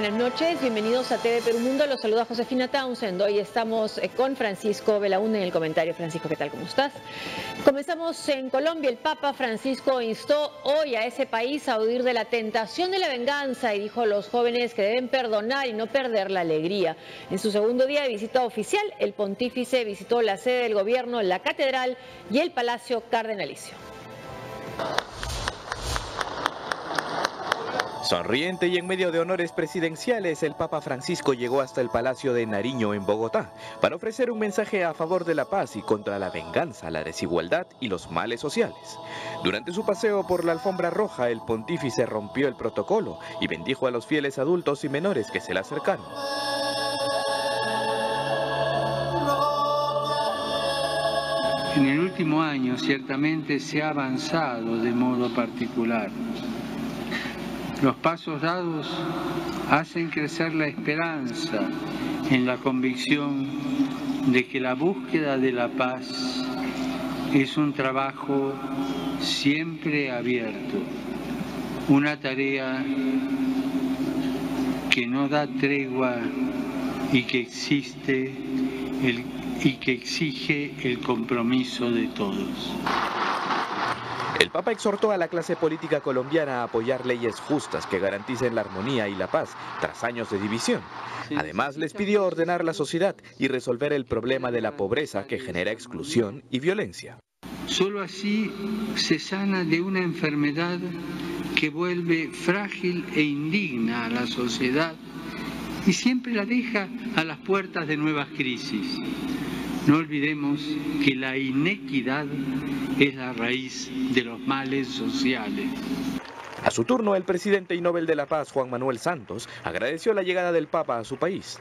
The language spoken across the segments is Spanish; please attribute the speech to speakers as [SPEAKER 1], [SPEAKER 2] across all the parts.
[SPEAKER 1] Buenas noches, bienvenidos a TV Perú Mundo. Los saluda Josefina Townsend. Hoy estamos con Francisco Belaúnde en el comentario. Francisco, ¿qué tal? ¿Cómo estás? Comenzamos en Colombia. El Papa Francisco instó hoy a ese país a huir de la tentación de la venganza y dijo a los jóvenes que deben perdonar y no perder la alegría. En su segundo día de visita oficial, el pontífice visitó la sede del gobierno, la catedral y el Palacio Cardenalicio.
[SPEAKER 2] Sonriente y en medio de honores presidenciales, el Papa Francisco llegó hasta el Palacio de Nariño en Bogotá para ofrecer un mensaje a favor de la paz y contra la venganza, la desigualdad y los males sociales. Durante su paseo por la alfombra roja, el pontífice rompió el protocolo y bendijo a los fieles adultos y menores que se le acercaron.
[SPEAKER 3] En el último año, ciertamente, se ha avanzado de modo particular. Los pasos dados hacen crecer la esperanza en la convicción de que la búsqueda de la paz es un trabajo siempre abierto, una tarea que no da tregua y que exige el compromiso de todos.
[SPEAKER 2] El Papa exhortó a la clase política colombiana a apoyar leyes justas que garanticen la armonía y la paz tras años de división. Además, les pidió ordenar la sociedad y resolver el problema de la pobreza que genera exclusión y violencia.
[SPEAKER 3] Solo así se sana de una enfermedad que vuelve frágil e indigna a la sociedad y siempre la deja a las puertas de nuevas crisis. No olvidemos que la inequidad es la raíz de los males sociales.
[SPEAKER 2] A su turno, el presidente y Nobel de la Paz, Juan Manuel Santos, agradeció la llegada del Papa a su país.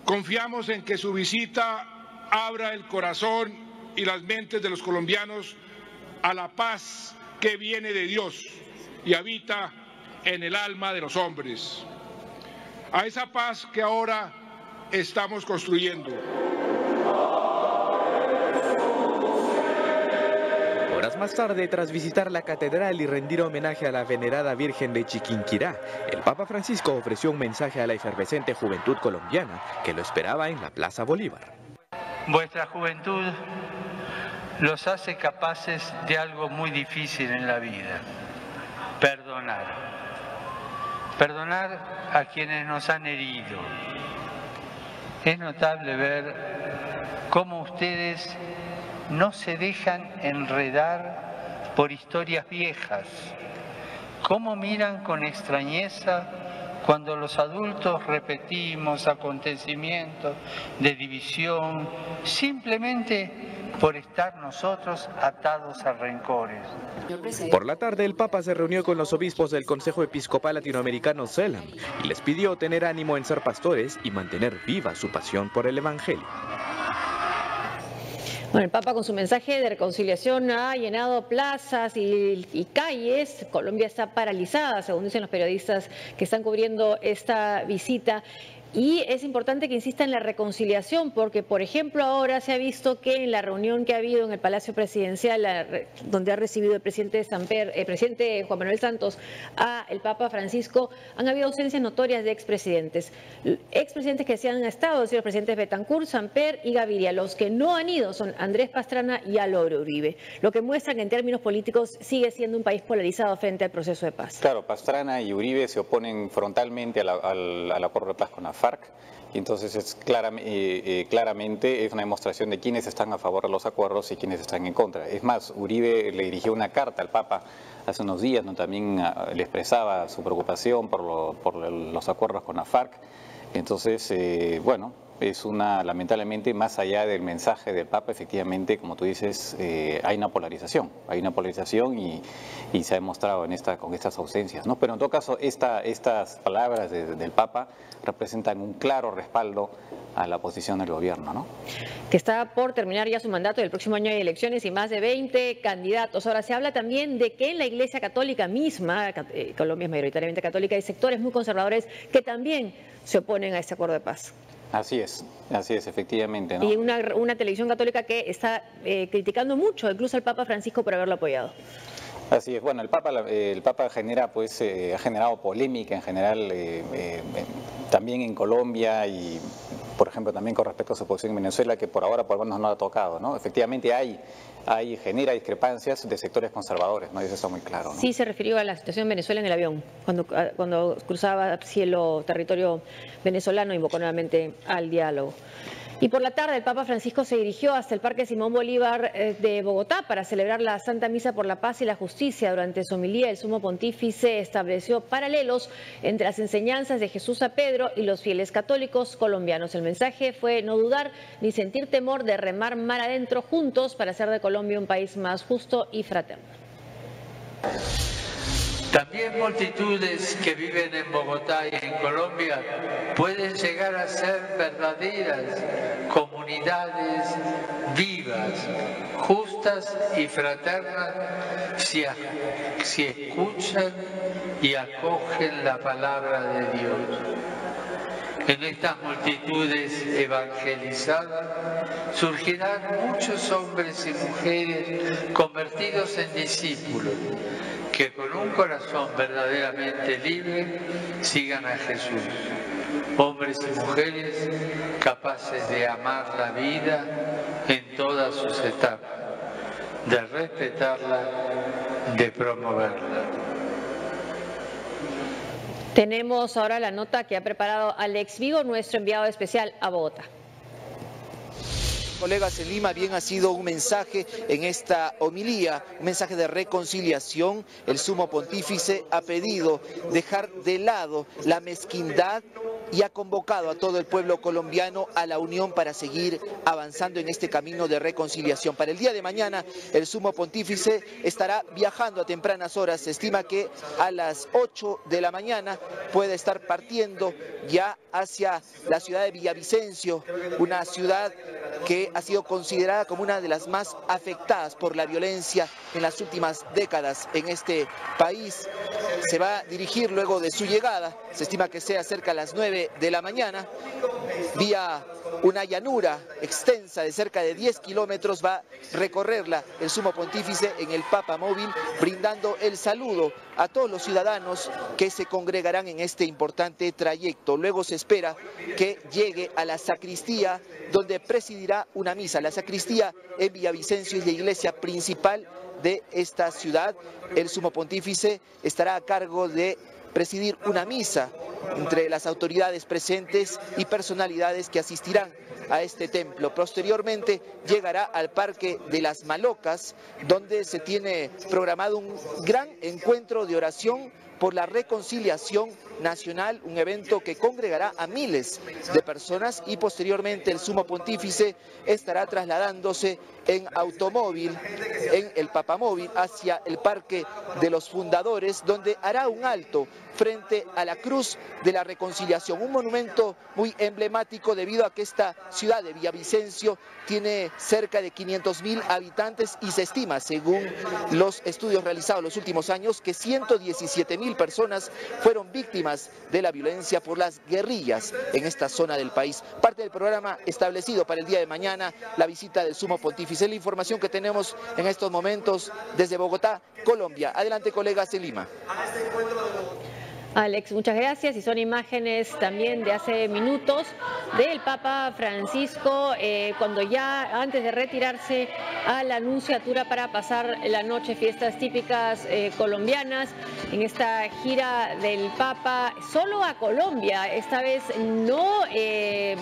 [SPEAKER 4] Confiamos en que su visita abra el corazón y las mentes de los colombianos a la paz que viene de Dios y habita en el alma de los hombres. A esa paz que ahora estamos construyendo.
[SPEAKER 2] Horas más tarde, tras visitar la catedral y rendir homenaje a la venerada Virgen de Chiquinquirá, el Papa Francisco ofreció un mensaje a la efervescente juventud colombiana que lo esperaba en la Plaza Bolívar.
[SPEAKER 3] Vuestra juventud los hace capaces de algo muy difícil en la vida: perdonar. Perdonar a quienes nos han herido. Es notable ver cómo ustedes no se dejan enredar por historias viejas, cómo miran con extrañeza cuando los adultos repetimos acontecimientos de división simplemente por estar nosotros atados a rencores.
[SPEAKER 2] Por la tarde, el Papa se reunió con los obispos del Consejo Episcopal Latinoamericano CELAM y les pidió tener ánimo en ser pastores y mantener viva su pasión por el Evangelio.
[SPEAKER 1] Bueno, el Papa con su mensaje de reconciliación ha llenado plazas y calles. Colombia está paralizada, según dicen los periodistas que están cubriendo esta visita. Y es importante que insista en la reconciliación porque, por ejemplo, ahora se ha visto que en la reunión que ha habido en el Palacio Presidencial, donde ha recibido el presidente Juan Manuel Santos a el Papa Francisco, han habido ausencias notorias de expresidentes. Expresidentes que se han estado, los presidentes Betancur, Samper y Gaviria. Los que no han ido son Andrés Pastrana y Álvaro Uribe, lo que muestra que en términos políticos sigue siendo un país polarizado frente al proceso de paz.
[SPEAKER 5] Claro, Pastrana y Uribe se oponen frontalmente al acuerdo de paz con la FARC, y entonces es claramente es una demostración de quiénes están a favor de los acuerdos y quiénes están en contra. Es más, Uribe le dirigió una carta al Papa hace unos días, donde también le expresaba su preocupación por los acuerdos con la FARC. Entonces, bueno, es lamentablemente, más allá del mensaje del Papa, efectivamente, como tú dices, hay una polarización y se ha demostrado con estas ausencias, ¿no? Pero en todo caso, estas palabras del Papa representan un claro respaldo a la posición del gobierno, ¿no?
[SPEAKER 1] Que está por terminar ya su mandato y el próximo año hay elecciones y más de 20 candidatos. Ahora se habla también de que en la Iglesia Católica misma, Colombia es mayoritariamente católica, hay sectores muy conservadores que también se oponen a este acuerdo de paz.
[SPEAKER 5] Así es, efectivamente, ¿no?
[SPEAKER 1] Y una televisión católica que está criticando mucho incluso al Papa Francisco por haberlo apoyado.
[SPEAKER 5] Así es. Bueno, el Papa genera, pues, ha generado polémica en general, también en Colombia y, por ejemplo, también con respecto a su posición en Venezuela, que por ahora, por lo menos, no ha tocado, ¿no? Efectivamente genera discrepancias de sectores conservadores, ¿no? Y eso está muy claro, ¿no?
[SPEAKER 1] Sí, se refirió a la situación en Venezuela en el avión, cuando cruzaba territorio venezolano, invocó nuevamente al diálogo. Y por la tarde el Papa Francisco se dirigió hasta el Parque Simón Bolívar de Bogotá para celebrar la Santa Misa por la Paz y la Justicia. Durante su homilía, el Sumo Pontífice estableció paralelos entre las enseñanzas de Jesús a Pedro y los fieles católicos colombianos. El mensaje fue no dudar ni sentir temor de remar mar adentro juntos para hacer de Colombia un país más justo y fraterno.
[SPEAKER 3] También multitudes que viven en Bogotá y en Colombia pueden llegar a ser verdaderas comunidades vivas, justas y fraternas si escuchan y acogen la palabra de Dios. En estas multitudes evangelizadas surgirán muchos hombres y mujeres convertidos en discípulos que con un corazón verdaderamente libre sigan a Jesús. Hombres y mujeres capaces de amar la vida en todas sus etapas, de respetarla, de promoverla.
[SPEAKER 1] Tenemos ahora la nota que ha preparado Alex Vigo, nuestro enviado especial a Bogotá.
[SPEAKER 6] Colegas, en Lima bien ha sido un mensaje en esta homilía, un mensaje de reconciliación. El Sumo Pontífice ha pedido dejar de lado la mezquindad y ha convocado a todo el pueblo colombiano a la unión para seguir avanzando en este camino de reconciliación. Para el día de mañana, el Sumo Pontífice estará viajando a tempranas horas. Se estima que a las 8 de la mañana puede estar partiendo ya hacia la ciudad de Villavicencio, una ciudad que ha sido considerada como una de las más afectadas por la violencia en las últimas décadas en este país. Se va a dirigir luego de su llegada, se estima que sea cerca a las 9 de la mañana, vía una llanura extensa de cerca de 10 kilómetros, va a recorrerla el Sumo Pontífice en el Papa Móvil, brindando el saludo a todos los ciudadanos que se congregarán en este importante trayecto. Luego se espera que llegue a la sacristía, donde presidirá una misa. La sacristía en Villavicencio es la iglesia principal de esta ciudad. El Sumo Pontífice estará a cargo de presidir una misa entre las autoridades presentes y personalidades que asistirán a este templo. Posteriormente llegará al Parque de las Malocas, donde se tiene programado un gran encuentro de oración por la reconciliación nacional, un evento que congregará a miles de personas, y posteriormente el Sumo Pontífice estará trasladándose en automóvil, en el Papamóvil, hacia el Parque de los Fundadores, donde hará un alto frente a la Cruz de la Reconciliación, un monumento muy emblemático debido a que esta ciudad de Villavicencio tiene cerca de 500.000 habitantes y se estima, según los estudios realizados los últimos años, que 117.000 personas fueron víctimas de la violencia por las guerrillas en esta zona del país. Parte del programa establecido para el día de mañana, la visita del Sumo Pontífice. La información que tenemos en estos momentos desde Bogotá, Colombia. Adelante, colegas en Lima.
[SPEAKER 1] Alex, muchas gracias. Y son imágenes también de hace minutos del Papa Francisco, cuando ya antes de retirarse a la Nunciatura para pasar la noche, fiestas típicas colombianas, en esta gira del Papa solo a Colombia. Esta vez no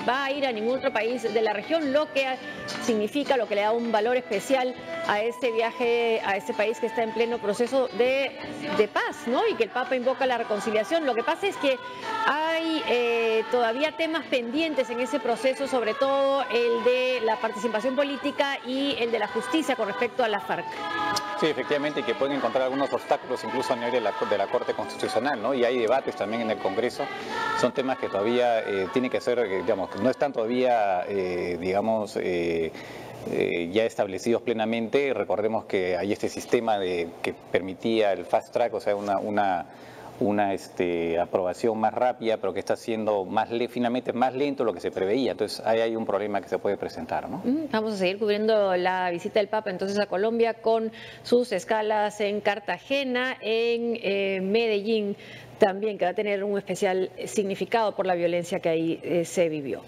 [SPEAKER 1] va a ir a ningún otro país de la región, lo que significa, lo que le da un valor especial a este viaje, a este país que está en pleno proceso de paz, ¿no? Y que el Papa invoca la reconciliación. Lo que pasa es que hay todavía temas pendientes en ese proceso, sobre todo el de la participación política y el de la justicia con respecto a la FARC.
[SPEAKER 5] Sí, efectivamente, que pueden encontrar algunos obstáculos incluso a nivel de la Corte Constitucional, ¿no? Y hay debates también en el Congreso. Son temas que todavía tienen que ser, digamos, no están todavía, ya establecidos plenamente. Recordemos que hay este sistema que permitía el fast track, o sea, una aprobación más rápida, pero que está siendo finalmente más lento de lo que se preveía. Entonces ahí hay un problema que se puede presentar, ¿no?
[SPEAKER 1] Vamos a seguir cubriendo la visita del Papa entonces a Colombia con sus escalas en Cartagena, en Medellín también, que va a tener un especial significado por la violencia que ahí se vivió.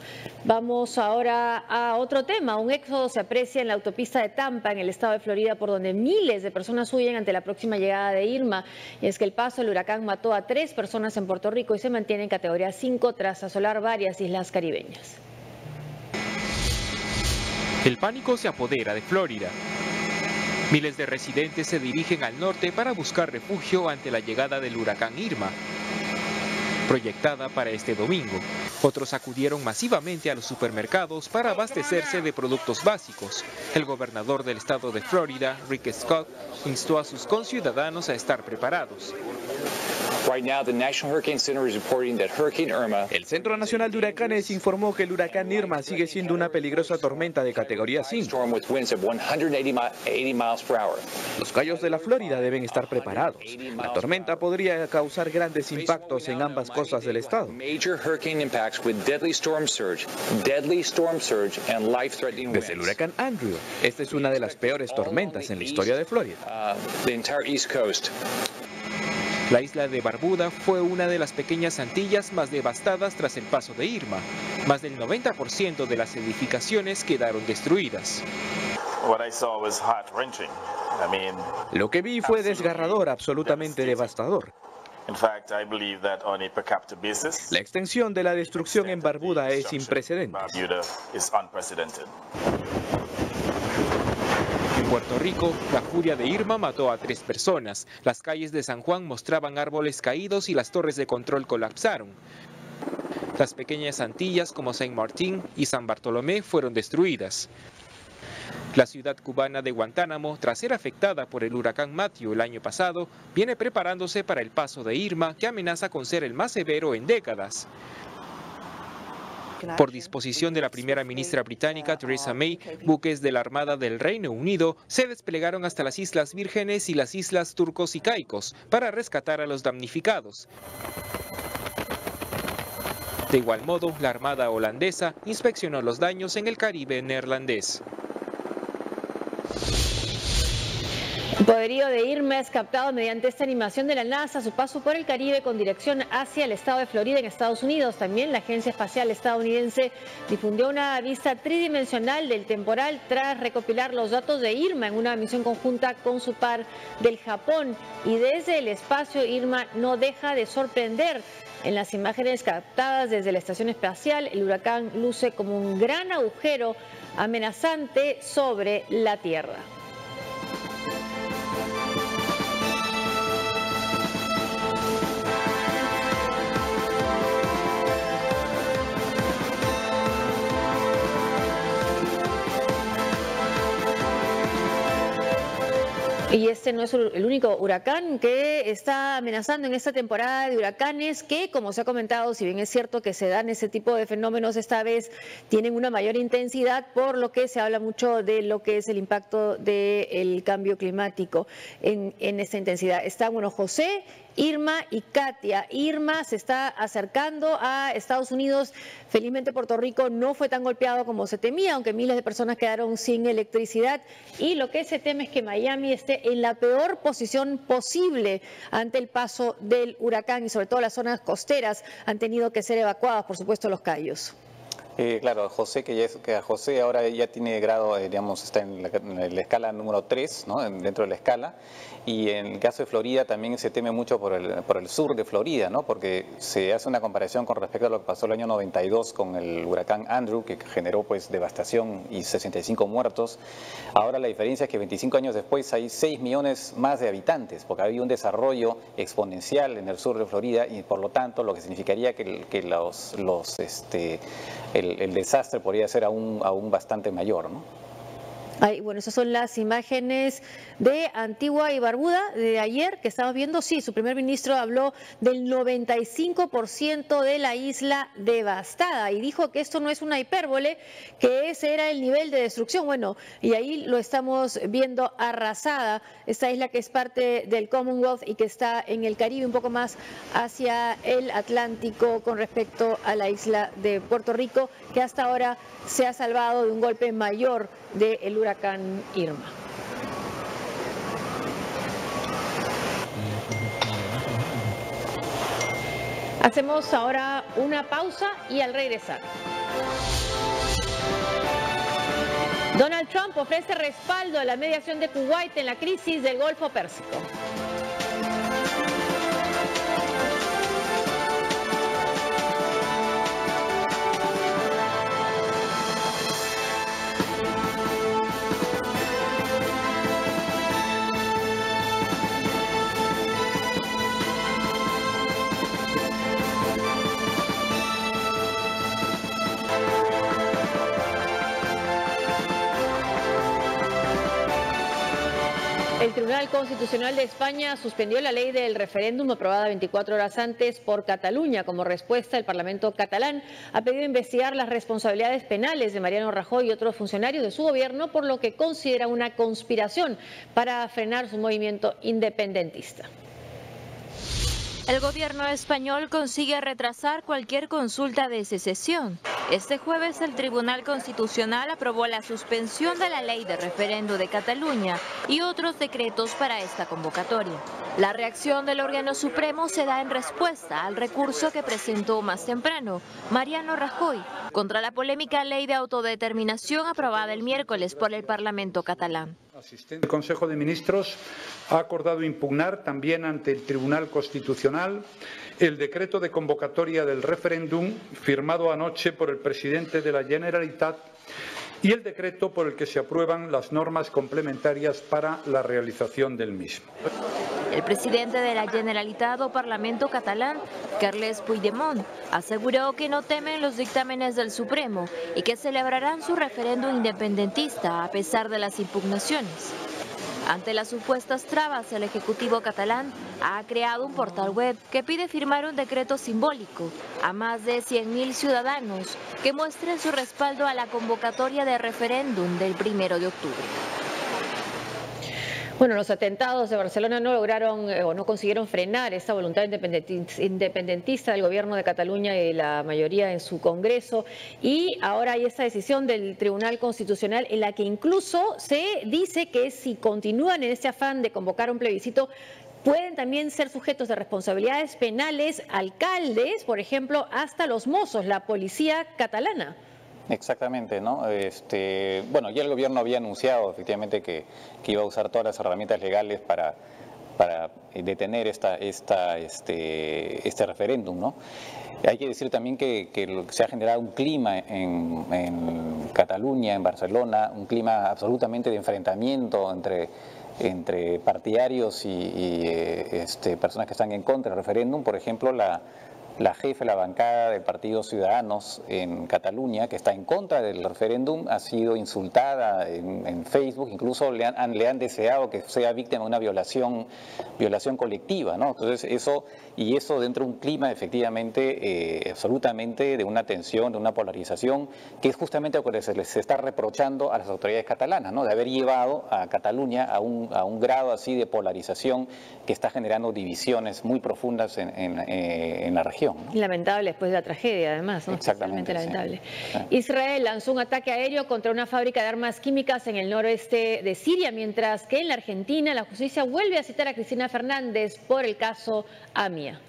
[SPEAKER 1] Vamos ahora a otro tema. Un éxodo se aprecia en la autopista de Tampa, en el estado de Florida, por donde miles de personas huyen ante la próxima llegada de Irma. Y es que el paso del huracán mató a 3 personas en Puerto Rico y se mantiene en categoría 5 tras asolar varias islas caribeñas.
[SPEAKER 7] El pánico se apodera de Florida. Miles de residentes se dirigen al norte para buscar refugio ante la llegada del huracán Irma, proyectada para este domingo. Otros acudieron masivamente a los supermercados para abastecerse de productos básicos. El gobernador del estado de Florida, Rick Scott, instó a sus conciudadanos a estar preparados.
[SPEAKER 2] El Centro Nacional de Huracanes informó que el huracán Irma sigue siendo una peligrosa tormenta de categoría 5. Los cayos de la Florida deben estar preparados. La tormenta podría causar grandes impactos en ambas costas del estado. Desde el huracán Andrew, esta es una de las peores tormentas en la historia de Florida.
[SPEAKER 7] La isla de Barbuda fue una de las pequeñas Antillas más devastadas tras el paso de Irma. Más del 90% de las edificaciones quedaron destruidas.
[SPEAKER 2] Lo que vi fue desgarrador, absolutamente devastador. La extensión de la destrucción en Barbuda es sin precedentes.
[SPEAKER 7] En Puerto Rico, la furia de Irma mató a 3 personas. Las calles de San Juan mostraban árboles caídos y las torres de control colapsaron. Las pequeñas Antillas como Saint Martín y San Bartolomé fueron destruidas. La ciudad cubana de Guantánamo, tras ser afectada por el huracán Matthew el año pasado, viene preparándose para el paso de Irma, que amenaza con ser el más severo en décadas. Por disposición de la primera ministra británica Theresa May, buques de la Armada del Reino Unido se desplegaron hasta las Islas Vírgenes y las Islas Turcos y Caicos para rescatar a los damnificados. De igual modo, la Armada holandesa inspeccionó los daños en el Caribe neerlandés.
[SPEAKER 1] El poderío de Irma es captado mediante esta animación de la NASA a su paso por el Caribe con dirección hacia el estado de Florida en Estados Unidos. También la Agencia Espacial Estadounidense difundió una vista tridimensional del temporal tras recopilar los datos de Irma en una misión conjunta con su par del Japón. Y desde el espacio, Irma no deja de sorprender. En las imágenes captadas desde la estación espacial, el huracán luce como un gran agujero amenazante sobre la Tierra. Y este no es el único huracán que está amenazando en esta temporada de huracanes que, como se ha comentado, si bien es cierto que se dan ese tipo de fenómenos, esta vez tienen una mayor intensidad, por lo que se habla mucho de lo que es el impacto del cambio climático en esta intensidad. Está, bueno, José, Irma y Katia. Irma se está acercando a Estados Unidos. Felizmente Puerto Rico no fue tan golpeado como se temía, aunque miles de personas quedaron sin electricidad. Y lo que se teme es que Miami esté en la peor posición posible ante el paso del huracán y sobre todo las zonas costeras han tenido que ser evacuadas, por supuesto, los Cayos.
[SPEAKER 5] Claro, José, José ahora ya tiene grado, digamos, está en la escala número 3, ¿no? Dentro de la escala. Y en el caso de Florida también se teme mucho por el sur de Florida, ¿no? Porque se hace una comparación con respecto a lo que pasó el año 92 con el huracán Andrew, que generó pues devastación y 65 muertos. Ahora la diferencia es que 25 años después hay 6 millones más de habitantes, porque ha habido un desarrollo exponencial en el sur de Florida y por lo tanto lo que significaría que el desastre podría ser aún bastante mayor, ¿no?
[SPEAKER 1] Bueno, esas son las imágenes de Antigua y Barbuda de ayer que estamos viendo. Sí, su primer ministro habló del 95% de la isla devastada y dijo que esto no es una hipérbole, que ese era el nivel de destrucción. Bueno, y ahí lo estamos viendo arrasada, esta isla que es parte del Commonwealth y que está en el Caribe, un poco más hacia el Atlántico con respecto a la isla de Puerto Rico, que hasta ahora se ha salvado de un golpe mayor del huracán Irma. Hacemos ahora una pausa y al regresar. Donald Trump ofrece respaldo a la mediación de Kuwait en la crisis del Golfo Pérsico. El Tribunal Constitucional de España suspendió la ley del referéndum aprobada 24 horas antes por Cataluña. Como respuesta, el Parlamento catalán ha pedido investigar las responsabilidades penales de Mariano Rajoy y otros funcionarios de su gobierno, por lo que considera una conspiración para frenar su movimiento independentista.
[SPEAKER 8] El gobierno español consigue retrasar cualquier consulta de secesión. Este jueves el Tribunal Constitucional aprobó la suspensión de la ley de referendo de Cataluña y otros decretos para esta convocatoria. La reacción del órgano supremo se da en respuesta al recurso que presentó más temprano Mariano Rajoy contra la polémica ley de autodeterminación aprobada el miércoles por el Parlamento catalán.
[SPEAKER 9] El Consejo de Ministros ha acordado impugnar también ante el Tribunal Constitucional el decreto de convocatoria del referéndum firmado anoche por el presidente de la Generalitat y el decreto por el que se aprueban las normas complementarias para la realización del mismo.
[SPEAKER 8] El presidente de la Generalitat o Parlamento catalán, Carles Puigdemont, aseguró que no temen los dictámenes del Supremo y que celebrarán su referéndum independentista a pesar de las impugnaciones. Ante las supuestas trabas, el Ejecutivo catalán ha creado un portal web que pide firmar un decreto simbólico a más de 100.000 ciudadanos que muestren su respaldo a la convocatoria de referéndum del 1 de octubre.
[SPEAKER 1] Bueno, los atentados de Barcelona no lograron o no consiguieron frenar esta voluntad independentista del gobierno de Cataluña y la mayoría en su Congreso. Y ahora hay esta decisión del Tribunal Constitucional en la que incluso se dice que si continúan en este afán de convocar un plebiscito, pueden también ser sujetos de responsabilidades penales alcaldes, por ejemplo, hasta los mozos, la policía catalana.
[SPEAKER 5] Exactamente, ¿no? Bueno, ya el gobierno había anunciado efectivamente que iba a usar todas las herramientas legales para detener este referéndum, ¿no? Hay que decir también que se ha generado un clima en Cataluña, en Barcelona, un clima absolutamente de enfrentamiento entre partidarios y personas que están en contra del referéndum. Por ejemplo, la jefa de la bancada del Partido Ciudadanos en Cataluña, que está en contra del referéndum, ha sido insultada en Facebook, incluso le han deseado que sea víctima de una violación colectiva, ¿no? Entonces eso dentro de un clima efectivamente absolutamente de una tensión, de una polarización, que es justamente lo que se les está reprochando a las autoridades catalanas, ¿no? De haber llevado a Cataluña a un grado así de polarización que está generando divisiones muy profundas en la región. ¿No?
[SPEAKER 1] Lamentable después de la tragedia, además, ¿no?
[SPEAKER 5] Exactamente,
[SPEAKER 1] lamentable.
[SPEAKER 5] Sí.
[SPEAKER 1] Israel lanzó un ataque aéreo contra una fábrica de armas químicas en el noroeste de Siria, mientras que en la Argentina la justicia vuelve a citar a Cristina Fernández por el caso AMIA.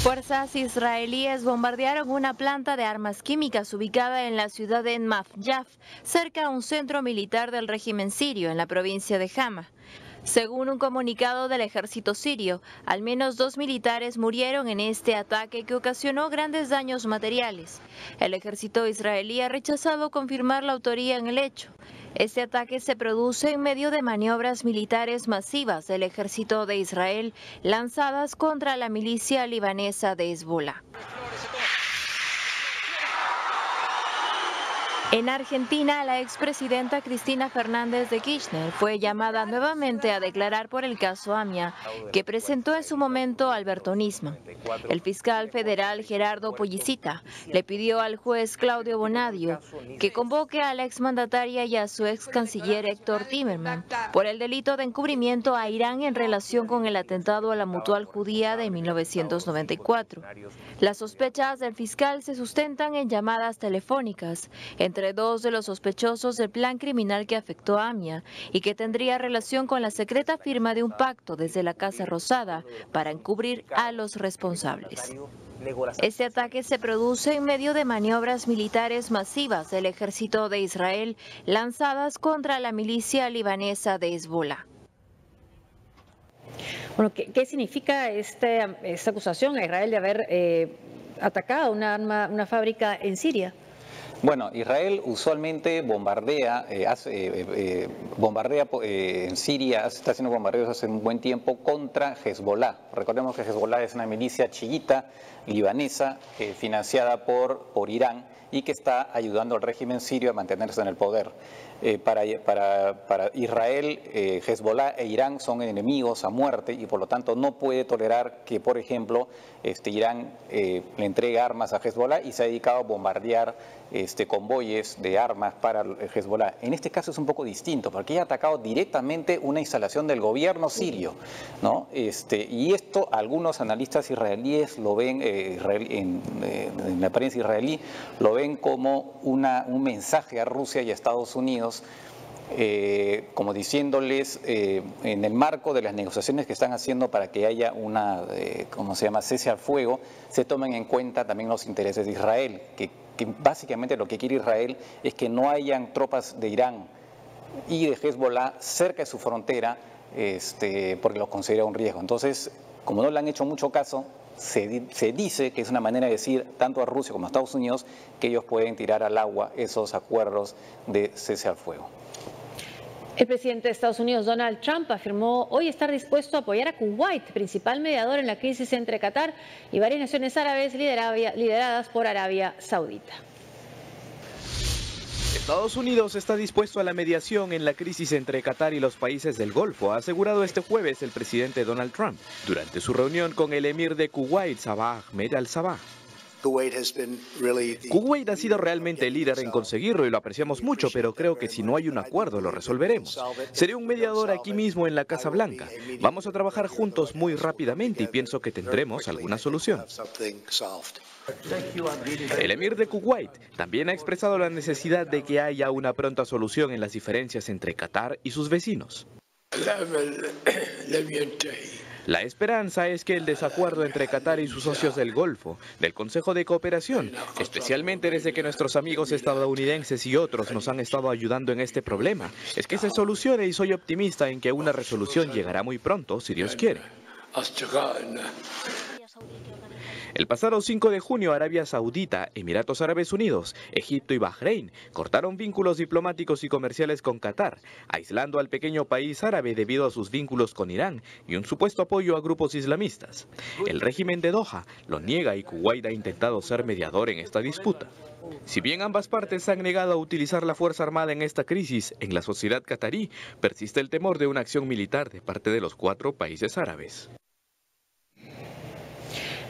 [SPEAKER 8] Fuerzas israelíes bombardearon una planta de armas químicas ubicada en la ciudad de Matjaf, cerca a un centro militar del régimen sirio en la provincia de Hama. Según un comunicado del ejército sirio, al menos 2 militares murieron en este ataque que ocasionó grandes daños materiales. El ejército israelí ha rechazado confirmar la autoría en el hecho. Este ataque se produce en medio de maniobras militares masivas del ejército de Israel lanzadas contra la milicia libanesa de Hezbollah. En Argentina, la expresidenta Cristina Fernández de Kirchner fue llamada nuevamente a declarar por el caso AMIA, que presentó en su momento Alberto Nisman. El fiscal federal Gerardo Pollicita le pidió al juez Claudio Bonadio que convoque a la exmandataria y a su ex canciller Héctor Timerman por el delito de encubrimiento a Irán en relación con el atentado a la Mutual Judía de 1994. Las sospechas del fiscal se sustentan en llamadas telefónicas entre dos de los sospechosos del plan criminal que afectó a AMIA y que tendría relación con la secreta firma de un pacto desde la Casa Rosada para encubrir a los responsables. Este ataque se produce en medio de maniobras militares masivas del ejército de Israel lanzadas contra la milicia libanesa de Hezbollah.
[SPEAKER 1] Bueno, ¿qué significa esta acusación a Israel de haber atacado una fábrica en Siria?
[SPEAKER 5] Bueno, Israel usualmente bombardea en Siria, está haciendo bombardeos hace un buen tiempo contra Hezbollah. Recordemos que Hezbollah es una milicia chiita libanesa financiada por Irán y que está ayudando al régimen sirio a mantenerse en el poder. Para Israel, Hezbollah e Irán son enemigos a muerte y por lo tanto no puede tolerar que, por ejemplo, Irán le entregue armas a Hezbollah y se ha dedicado a bombardear convoyes de armas para Hezbollah. En este caso es un poco distinto porque ha atacado directamente una instalación del gobierno sirio, ¿no? Y esto algunos analistas israelíes lo ven, en la prensa israelí, lo ven como un mensaje a Rusia y a Estados Unidos, como diciéndoles en el marco de las negociaciones que están haciendo para que haya una, cese al fuego, se tomen en cuenta también los intereses de Israel, que básicamente lo que quiere Israel es que no hayan tropas de Irán y de Hezbollah cerca de su frontera, porque lo considera un riesgo. Entonces, como no le han hecho mucho caso, se dice que es una manera de decir tanto a Rusia como a Estados Unidos que ellos pueden tirar al agua esos acuerdos de cese al fuego.
[SPEAKER 1] El presidente de Estados Unidos, Donald Trump, afirmó hoy estar dispuesto a apoyar a Kuwait, principal mediador en la crisis entre Qatar y varias naciones árabes lideradas por Arabia Saudita.
[SPEAKER 2] Estados Unidos está dispuesto a la mediación en la crisis entre Qatar y los países del Golfo, ha asegurado este jueves el presidente Donald Trump durante su reunión con el emir de Kuwait, Sabah Ahmed al-Sabah. Kuwait ha sido realmente el líder en conseguirlo y lo apreciamos mucho, pero creo que si no hay un acuerdo lo resolveremos. Seré un mediador aquí mismo en la Casa Blanca. Vamos a trabajar juntos muy rápidamente y pienso que tendremos alguna solución. El emir de Kuwait también ha expresado la necesidad de que haya una pronta solución en las diferencias entre Qatar y sus vecinos. La esperanza es que el desacuerdo entre Qatar y sus socios del Golfo, del Consejo de Cooperación, especialmente desde que nuestros amigos estadounidenses y otros nos han estado ayudando en este problema, es que se solucione y soy optimista en que una resolución llegará muy pronto, si Dios quiere. El pasado 5 de junio, Arabia Saudita, Emiratos Árabes Unidos, Egipto y Bahrein cortaron vínculos diplomáticos y comerciales con Qatar, aislando al pequeño país árabe debido a sus vínculos con Irán y un supuesto apoyo a grupos islamistas. El régimen de Doha lo niega y Kuwait ha intentado ser mediador en esta disputa. Si bien ambas partes han negado a utilizar la fuerza armada en esta crisis, en la sociedad qatarí persiste el temor de una acción militar de parte de los 4 países árabes.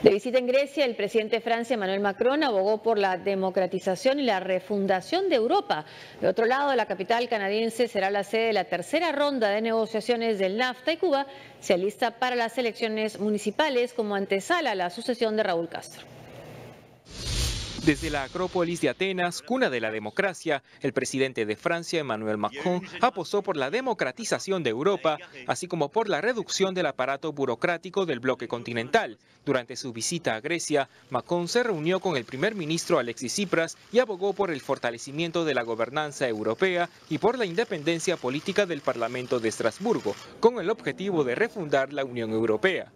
[SPEAKER 1] De visita en Grecia, el presidente de Francia, Emmanuel Macron, abogó por la democratización y la refundación de Europa. De otro lado, la capital canadiense será la sede de la tercera ronda de negociaciones del NAFTA y Cuba se alista para las elecciones municipales como antesala a la sucesión de Raúl Castro.
[SPEAKER 7] Desde la Acrópolis de Atenas, cuna de la democracia, el presidente de Francia, Emmanuel Macron, apostó por la democratización de Europa, así como por la reducción del aparato burocrático del bloque continental. Durante su visita a Grecia, Macron se reunió con el primer ministro Alexis Tsipras y abogó por el fortalecimiento de la gobernanza europea y por la independencia política del Parlamento de Estrasburgo, con el objetivo de refundar la Unión Europea.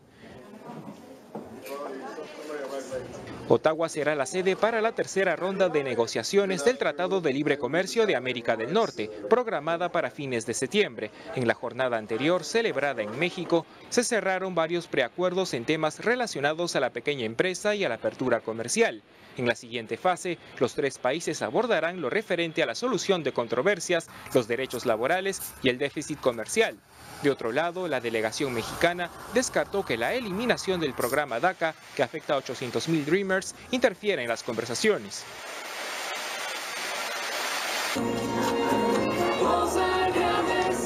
[SPEAKER 7] Ottawa será la sede para la tercera ronda de negociaciones del Tratado de Libre Comercio de América del Norte, programada para fines de septiembre. En la jornada anterior, celebrada en México, se cerraron varios preacuerdos en temas relacionados a la pequeña empresa y a la apertura comercial. En la siguiente fase, los tres países abordarán lo referente a la solución de controversias, los derechos laborales y el déficit comercial. De otro lado, la delegación mexicana descartó que la eliminación del programa DACA, que afecta a 800.000 Dreamers, interfiera en las conversaciones.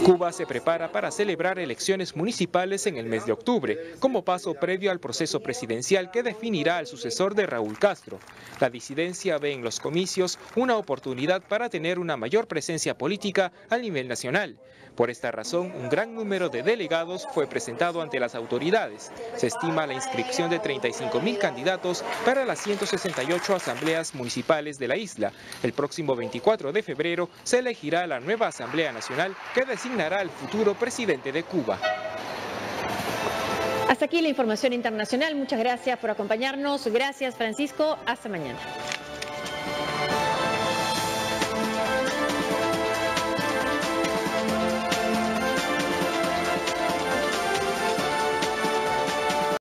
[SPEAKER 7] Cuba se prepara para celebrar elecciones municipales en el mes de octubre, como paso previo al proceso presidencial que definirá al sucesor de Raúl Castro. La disidencia ve en los comicios una oportunidad para tener una mayor presencia política a nivel nacional. Por esta razón, un gran número de delegados fue presentado ante las autoridades. Se estima la inscripción de 35.000 candidatos para las 168 asambleas municipales de la isla. El próximo 24 de febrero se elegirá la nueva Asamblea Nacional que designará al futuro presidente de Cuba.
[SPEAKER 1] Hasta aquí la información internacional. Muchas gracias por acompañarnos. Gracias, Francisco. Hasta mañana.